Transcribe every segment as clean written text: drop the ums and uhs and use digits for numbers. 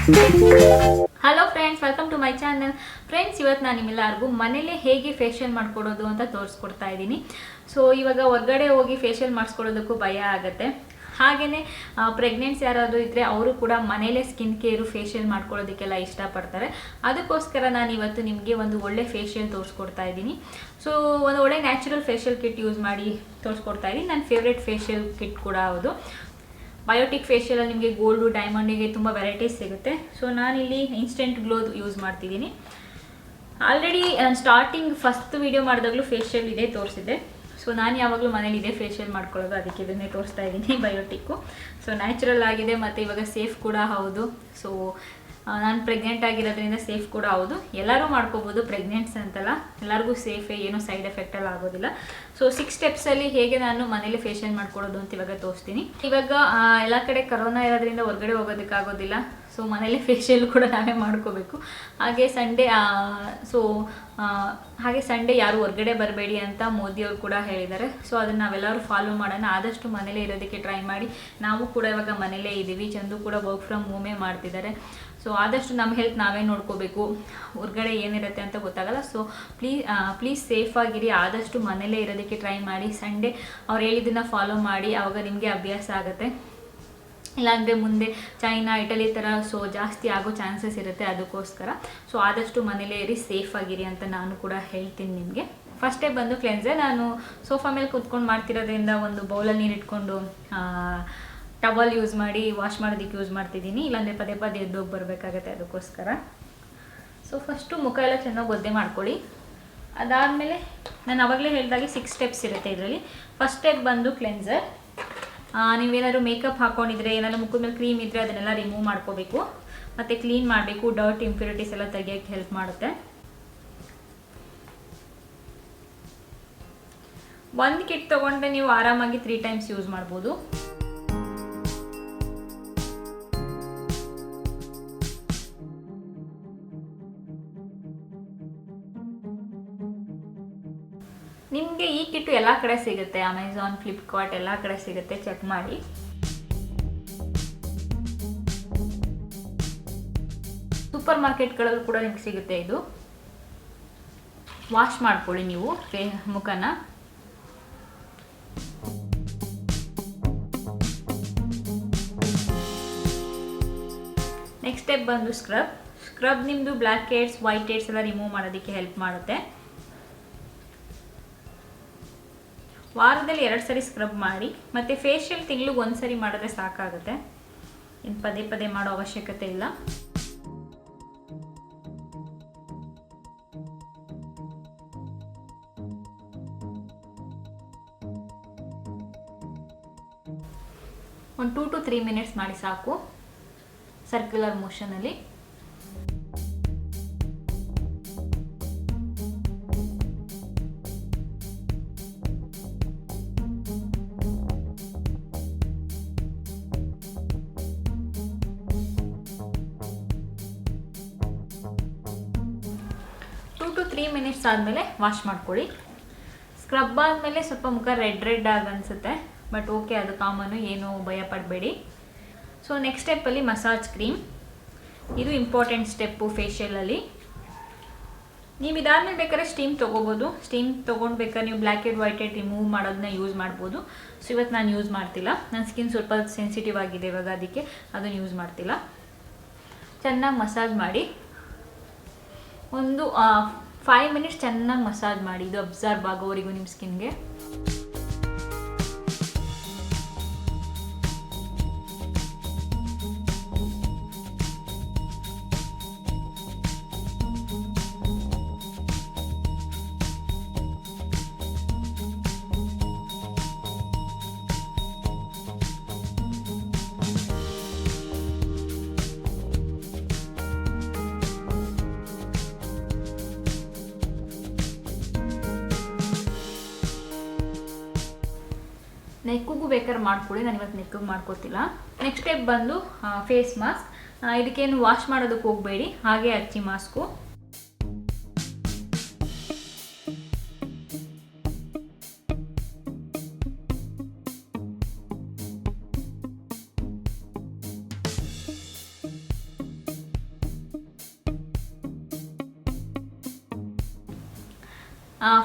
Hello friends, welcome to my channel. Friends, ಇವತ್ತು ನಾನು ನಿಮ್ಮೆಲ್ಲರಿಗೂ ಮನೇಲೆ ಹೇಗೆ ಫೇಶಿಯಲ್ ಮಾಡ್ಕೊಡೋದು ಅಂತ ತೋರಿಸ್ಕೊಡ್ತಾ ಇದ್ದೀನಿ. ಸೊ ಇವಾಗ ಹೊರಗಡೆ ಹೋಗಿ ಫೇಶಿಯಲ್ ಮಾಡಿಸ್ಕೊಳ್ಳೋದಕ್ಕೂ ಭಯ ಆಗುತ್ತೆ. ಹಾಗೆಯೇ ಪ್ರೆಗ್ನೆಂಟ್ಸ್ ಯಾರಾದರೂ ಇದ್ದರೆ ಅವರು ಕೂಡ ಮನೇಲೇ ಸ್ಕಿನ್ ಕೇರು ಫೇಶಿಯಲ್ ಮಾಡ್ಕೊಳ್ಳೋದಕ್ಕೆಲ್ಲ ಇಷ್ಟಪಡ್ತಾರೆ. ಅದಕ್ಕೋಸ್ಕರ ನಾನು ಇವತ್ತು ನಿಮಗೆ ಒಂದು ಒಳ್ಳೆ ಫೇಶಿಯಲ್ ತೋರಿಸ್ಕೊಡ್ತಾ ಇದ್ದೀನಿ. ಸೊ ಒಂದು ಒಳ್ಳೆ ನ್ಯಾಚುರಲ್ ಫೇಶಿಯಲ್ ಕಿಟ್ ಯೂಸ್ ಮಾಡಿ ತೋರಿಸ್ಕೊಡ್ತಾ ಇದ್ದೀನಿ. ನನ್ನ ಫೇವ್ರೆಟ್ ಫೇಶಿಯಲ್ ಕಿಟ್ ಕೂಡ ಹೌದು. ಬಯೋಟಿಕ್ ಫೇಶಿಯಲಲ್ಲಿ ನಿಮಗೆ ಗೋಲ್ಡು, ಡೈಮಂಡಿಗೆ ತುಂಬ ವೆರೈಟೀಸ್ ಸಿಗುತ್ತೆ. ಸೊ ನಾನಿಲ್ಲಿ ಇನ್ಸ್ಟೆಂಟ್ ಗ್ಲೋ ಯೂಸ್ ಮಾಡ್ತಿದ್ದೀನಿ. ಆಲ್ರೆಡಿ ಸ್ಟಾರ್ಟಿಂಗ್ ಫಸ್ಟ್ ವೀಡಿಯೋ ಮಾಡಿದಾಗಲೂ ಫೇಶಿಯಲ್ ಇದೇ ತೋರಿಸಿದ್ದೆ. ಸೊ ನಾನು ಯಾವಾಗಲೂ ಮನೇಲಿ ಇದೇ ಫೇಶಿಯಲ್ ಮಾಡ್ಕೊಳ್ಳೋದು, ಅದಕ್ಕೆ ಇದನ್ನೇ ತೋರಿಸ್ತಾ ಇದ್ದೀನಿ, ಬಯೋಟಿಕ್ಕು. ಸೊ ನ್ಯಾಚುರಲ್ ಆಗಿದೆ ಮತ್ತು ಇವಾಗ ಸೇಫ್ ಕೂಡ ಹೌದು. ಸೊ ನಾನು ಪ್ರೆಗ್ನೆಂಟ್ ಆಗಿರೋದ್ರಿಂದ ಸೇಫ್ ಕೂಡ ಹೌದು. ಎಲ್ಲರೂ ಮಾಡ್ಕೋಬೋದು, ಪ್ರೆಗ್ನೆಂಟ್ಸ್ ಅಂತಲ್ಲ, ಎಲ್ಲರಿಗೂ ಸೇಫೇ, ಏನೂ ಸೈಡ್ ಎಫೆಕ್ಟೆಲ್ಲ ಆಗೋದಿಲ್ಲ. ಸೊ 6 ಸ್ಟೆಪ್ಸಲ್ಲಿ ಹೇಗೆ ನಾನು ಮನೇಲಿ ಫೇಶಿಯಲ್ ಮಾಡ್ಕೊಳ್ಳೋದು ಅಂತ ಇವಾಗ ತೋರಿಸ್ತೀನಿ. ಇವಾಗ ಎಲ್ಲ ಕಡೆ ಕರೋನಾ ಇರೋದ್ರಿಂದ ಹೊರಗಡೆ ಹೋಗೋದಕ್ಕಾಗೋದಿಲ್ಲ. ಸೊ ಮನೇಲಿ ಫೇಶಿಯಲ್ ಕೂಡ ನಾವೇ ಮಾಡ್ಕೋಬೇಕು. ಹಾಗೆ ಸಂಡೇ ಯಾರು ಹೊರಗಡೆ ಬರಬೇಡಿ ಅಂತ ಮೋದಿಯವರು ಕೂಡ ಹೇಳಿದ್ದಾರೆ. ಸೊ ಅದನ್ನು ನಾವೆಲ್ಲರೂ ಫಾಲೋ ಮಾಡೋಣ. ಆದಷ್ಟು ಮನೇಲೇ ಇರೋದಕ್ಕೆ ಟ್ರೈ ಮಾಡಿ. ನಾವು ಕೂಡ ಇವಾಗ ಮನೇಲೇ ಇದ್ದೀವಿ. ಚಂದು ಕೂಡ ವರ್ಕ್ ಫ್ರಮ್ ಹೋಮೇ ಮಾಡ್ತಿದ್ದಾರೆ. ಸೊ ಆದಷ್ಟು ನಮ್ಮ ಹೆಲ್ತ್ ನಾವೇ ನೋಡ್ಕೋಬೇಕು. ಹೊರಗಡೆ ಏನಿರುತ್ತೆ ಅಂತ ಗೊತ್ತಾಗಲ್ಲ. ಸೊ ಪ್ಲೀಸ್ ಸೇಫಾಗಿರಿ. ಆದಷ್ಟು ಮನೇಲೇ ಇರೋದಕ್ಕೆ ಟ್ರೈ ಮಾಡಿ. ಸಂಡೇ ಅವ್ರು ಹೇಳಿದ್ದನ್ನು ಫಾಲೋ ಮಾಡಿ. ಆವಾಗ ನಿಮಗೆ ಅಭ್ಯಾಸ ಆಗುತ್ತೆ. ಇಲ್ಲಾಂದರೆ ಮುಂದೆ ಚೈನಾ, ಇಟಲಿ ಥರ ಸೊ ಜಾಸ್ತಿ ಆಗೋ ಚಾನ್ಸಸ್ ಇರುತ್ತೆ. ಅದಕ್ಕೋಸ್ಕರ ಸೊ ಆದಷ್ಟು ಮನೇಲೇ ಇರಿ, ಸೇಫಾಗಿರಿ ಅಂತ ನಾನು ಕೂಡ ಹೇಳ್ತೀನಿ ನಿಮಗೆ. ಫಸ್ಟೇ ಬಂದು ಕ್ಲೆನ್ಸರ್. ನಾನು ಸೋಫಾ ಮೇಲೆ ಕೂತ್ಕೊಂಡು ಮಾಡ್ತಿರೋದ್ರಿಂದ ಒಂದು ಬೌಲಲ್ಲಿ ನೀರು ಇಟ್ಕೊಂಡು ಟವಲ್ ಯೂಸ್ ಮಾಡಿ ವಾಶ್ ಮಾಡೋದಕ್ಕೆ ಯೂಸ್ ಮಾಡ್ತಿದ್ದೀನಿ. ಇಲ್ಲಾಂದರೆ ಪದೇ ಪದೇ ಎದ್ದೋಗಿ ಬರಬೇಕಾಗತ್ತೆ, ಅದಕ್ಕೋಸ್ಕರ. ಸೊ ಫಸ್ಟು ಮುಖ ಎಲ್ಲ ಚೆನ್ನಾಗಿ ಒದ್ದೆ ಮಾಡ್ಕೊಳ್ಳಿ. ಅದಾದಮೇಲೆ ನಾನು ಆವಾಗಲೇ ಹೇಳಿದಾಗೆ 6 ಸ್ಟೆಪ್ಸ್ ಇರುತ್ತೆ ಇದರಲ್ಲಿ. ಫಸ್ಟ್ ಸ್ಟೆಪ್ ಬಂದು ಕ್ಲೆನ್ಸರ್. ನೀವೇನಾದ್ರು ಮೇಕಪ್ ಹಾಕ್ಕೊಂಡಿದ್ರೆ, ಏನಾದ್ರು ಮುಖದ ಮೇಲೆ ಕ್ರೀಮ್ ಇದ್ದರೆ ಅದನ್ನೆಲ್ಲ ರಿಮೂವ್ ಮಾಡ್ಕೋಬೇಕು ಮತ್ತು ಕ್ಲೀನ್ ಮಾಡಬೇಕು. ಡರ್ಟ್, ಇಂಪ್ಯೂರಿಟೀಸ್ ಎಲ್ಲ ತೆಗಿಯೋಕ್ಕೆ ಹೆಲ್ಪ್ ಮಾಡುತ್ತೆ. ಒಂದು ಕಿಟ್ ತೊಗೊಂಡ್ರೆ ನೀವು ಆರಾಮಾಗಿ 3 ಟೈಮ್ಸ್ ಯೂಸ್ ಮಾಡ್ಬೋದು. ನಿಮಗೆ ಈ ಕಿಟ್ಟು ಎಲ್ಲ ಕಡೆ ಸಿಗುತ್ತೆ, ಅಮೆಝಾನ್, ಫ್ಲಿಪ್ಕಾರ್ಟ್ ಎಲ್ಲ ಕಡೆ ಸಿಗುತ್ತೆ, ಚೆಕ್ ಮಾಡಿ. ಸೂಪರ್ ಮಾರ್ಕೆಟ್ಗಳಲ್ಲೂ ಕೂಡ ನಿಮ್ಗೆ ಸಿಗುತ್ತೆ. ಇದು ವಾಶ್ ಮಾಡ್ಕೊಳ್ಳಿ ನೀವು ಮುಖನ. ನೆಕ್ಸ್ಟ್ ಸ್ಟೆಪ್ ಬಂದು ಸ್ಕ್ರಬ್ ನಿಮ್ಮದು ಬ್ಲ್ಯಾಕ್ ಹೆಡ್ಸ್, ವೈಟ್ ಹೆಡ್ಸ್ ಎಲ್ಲ ರಿಮೂವ್ ಮಾಡೋದಕ್ಕೆ ಹೆಲ್ಪ್ ಮಾಡುತ್ತೆ. ವಾರದಲ್ಲಿ 2 ಸರಿ ಸ್ಕ್ರಬ್ ಮಾಡಿ. ಮತ್ತು ಫೇಶಿಯಲ್ ತಿಂಗಳಿಗೆ 1 ಸರಿ ಮಾಡಿದ್ರೆ ಸಾಕಾಗುತ್ತೆ. ಇನ್ನು ಪದೇ ಪದೇ ಮಾಡೋ ಅವಶ್ಯಕತೆ ಇಲ್ಲ. ಒಂದು 2 to 3 ಮಿನಿಟ್ಸ್ ಮಾಡಿ ಸಾಕು, ಸರ್ಕ್ಯುಲರ್ ಮೋಷನಲ್ಲಿ. ಟು 3 ಮಿನಿಟ್ಸ್ ಆದಮೇಲೆ ವಾಶ್ ಮಾಡ್ಕೊಳ್ಳಿ. ಸ್ಕ್ರಬ್ ಆದಮೇಲೆ ಸ್ವಲ್ಪ ಮುಖ ರೆಡ್ ಆಗಿ ಅನಿಸುತ್ತೆ, ಬಟ್ ಓಕೆ, ಅದು ಕಾಮನ್ನು, ಏನು ಭಯ ಪಡಬೇಡಿ. ಸೊ ನೆಕ್ಸ್ಟ್ ಸ್ಟೆಪ್ಪಲ್ಲಿ ಮಸಾಜ್ ಕ್ರೀಮ್. ಇದು ಇಂಪಾರ್ಟೆಂಟ್ ಸ್ಟೆಪ್ಪು ಫೇಶಿಯಲಲ್ಲಿ. ನೀವು ಇದಾದಮೇಲೆ ಬೇಕಾದ್ರೆ ಸ್ಟೀಮ್ ತೊಗೋಬೋದು. ಸ್ಟೀಮ್ ತೊಗೊಂಡ್ಬೇಕಾದ್ರೆ ನೀವು black head, white head remove ಮಾಡೋದನ್ನ ಯೂಸ್ ಮಾಡ್ಬೋದು. ಸೊ ಇವತ್ತು ನಾನು ಯೂಸ್ ಮಾಡ್ತಿಲ್ಲ, ನನ್ನ ಸ್ಕಿನ್ ಸ್ವಲ್ಪ ಸೆನ್ಸಿಟಿವ್ ಆಗಿದೆ ಇವಾಗ, ಅದಕ್ಕೆ ಅದನ್ನು ಯೂಸ್ ಮಾಡ್ತಿಲ್ಲ. ಚೆನ್ನಾಗಿ ಮಸಾಜ್ ಮಾಡಿ. ಒಂದು 5 ಮಿನಿಟ್ಸ್ ಚೆನ್ನಾಗಿ ಮಸಾಜ್ ಮಾಡಿ. ಇದು ಅಬ್ಸರ್ವ್ ಆಗೋವರೆಗೂ ನಿಮ್ಮ ಸ್ಕಿನ್ಗೆ. ನೆಕ್ಕಿಗೂ ಬೇಕಾದ್ರೆ ಮಾಡ್ಕೊಳ್ಳಿ, ನಾನು ಇವತ್ತು ನೆಕ್ಕಿಗೆ ಮಾಡ್ಕೋತಿಲ್ಲ. ನೆಕ್ಸ್ಟ್ ಸ್ಟೆಪ್ ಬಂದು ಫೇಸ್ ಮಾಸ್ಕ್. ಇದಕ್ಕೇನು ವಾಶ್ ಮಾಡೋದಕ್ಕೆ ಹೋಗಬೇಡಿ, ಹಾಗೆ ಹಚ್ಚಿ ಮಾಸ್ಕು.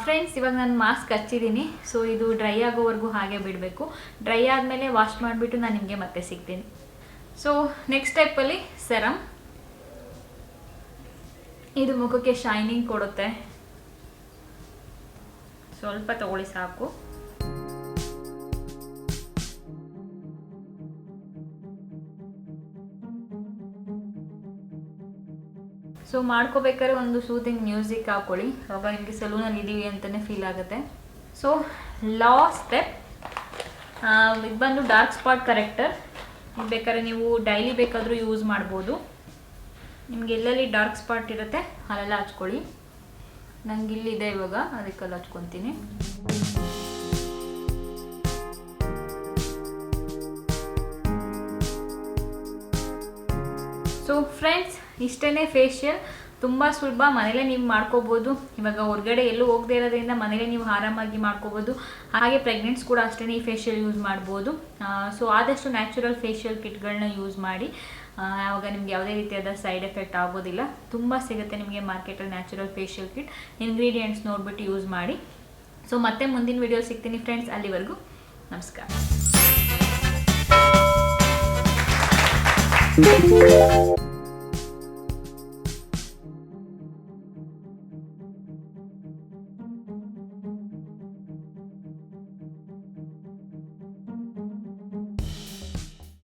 ಫ್ರೆಂಡ್ಸ್, ಇವಾಗ ನಾನು ಮಾಸ್ಕ್ ಹಚ್ಚಿದ್ದೀನಿ. ಸೊ ಇದು ಡ್ರೈ ಆಗೋವರೆಗೂ ಹಾಗೆ ಬಿಡಬೇಕು. ಡ್ರೈ ಆದಮೇಲೆ ವಾಶ್ ಮಾಡಿಬಿಟ್ಟು ನಾನು ನಿಮಗೆ ಮತ್ತೆ ಸಿಗ್ತೀನಿ. ಸೊ ನೆಕ್ಸ್ಟ್ ಸ್ಟೆಪ್ಪಲ್ಲಿ ಸೆರಮ್. ಇದು ಮುಖಕ್ಕೆ ಶೈನಿಂಗ್ ಕೊಡುತ್ತೆ. ಸ್ವಲ್ಪ ತಗೊಳ್ಳಿ ಸಾಕು. ಸೊ ಮಾಡ್ಕೋಬೇಕಾದ್ರೆ ಒಂದು ಸೂತಿಂಗ್ ಮ್ಯೂಸಿಕ್ ಹಾಕೊಳ್ಳಿ, ಅವಾಗ ನಿಮಗೆ ಸಲೂನಲ್ಲಿ ಇದ್ದೀವಿ ಅಂತಲೇ ಫೀಲ್ ಆಗುತ್ತೆ. ಸೊ ಲಾಸ್ಟ್ ಸ್ಟೆಪ್, ಇದು ಬಂದು ಡಾರ್ಕ್ ಸ್ಪಾಟ್ ಕರೆಕ್ಟರ್. ಇದು ಬೇಕಾದ್ರೆ ನೀವು ಡೈಲಿ ಬೇಕಾದರೂ ಯೂಸ್ ಮಾಡ್ಬೋದು. ನಿಮ್ಗೆ ಎಲ್ಲೆಲ್ಲಿ ಡಾರ್ಕ್ ಸ್ಪಾಟ್ ಇರುತ್ತೆ ಅಲ್ಲೆಲ್ಲ ಹಚ್ಕೊಳ್ಳಿ. ನಂಗೆ ಇಲ್ಲಿದೆ ಇವಾಗ, ಅದಕ್ಕೆಲ್ಲ ಹಚ್ಕೊತೀನಿ. ಸೊ ಫ್ರೆಂಡ್ಸ್, ಇಷ್ಟೇ ಫೇಶಿಯಲ್. ತುಂಬ ಸುಲಭ, ಮನೇಲೇ ನೀವು ಮಾಡ್ಕೋಬೋದು. ಇವಾಗ ಹೊರಗಡೆ ಎಲ್ಲೂ ಹೋಗದೇ ಇರೋದ್ರಿಂದ ಮನೇಲೇ ನೀವು ಆರಾಮಾಗಿ ಮಾಡ್ಕೋಬೋದು. ಹಾಗೆ ಪ್ರೆಗ್ನೆಂಟ್ಸ್ ಕೂಡ ಅಷ್ಟೇ ಈ ಫೇಶಿಯಲ್ ಯೂಸ್ ಮಾಡ್ಬೋದು. ಸೊ ಆದಷ್ಟು ನ್ಯಾಚುರಲ್ ಫೇಶಿಯಲ್ ಕಿಟ್ಗಳನ್ನ ಯೂಸ್ ಮಾಡಿ. ಆವಾಗ ನಿಮ್ಗೆ ಯಾವುದೇ ರೀತಿಯಾದ ಸೈಡ್ ಎಫೆಕ್ಟ್ ಆಗೋದಿಲ್ಲ. ತುಂಬ ಸಿಗುತ್ತೆ ನಿಮಗೆ ಮಾರ್ಕೆಟಲ್ಲಿ ನ್ಯಾಚುರಲ್ ಫೇಶಿಯಲ್ ಕಿಟ್. ಇಂಗ್ರೀಡಿಯೆಂಟ್ಸ್ ನೋಡಿಬಿಟ್ಟು ಯೂಸ್ ಮಾಡಿ. ಸೊ ಮತ್ತೆ ಮುಂದಿನ ವಿಡಿಯೋ ಸಿಗ್ತೀನಿ ಫ್ರೆಂಡ್ಸ್. ಅಲ್ಲಿವರೆಗೂ ನಮಸ್ಕಾರ.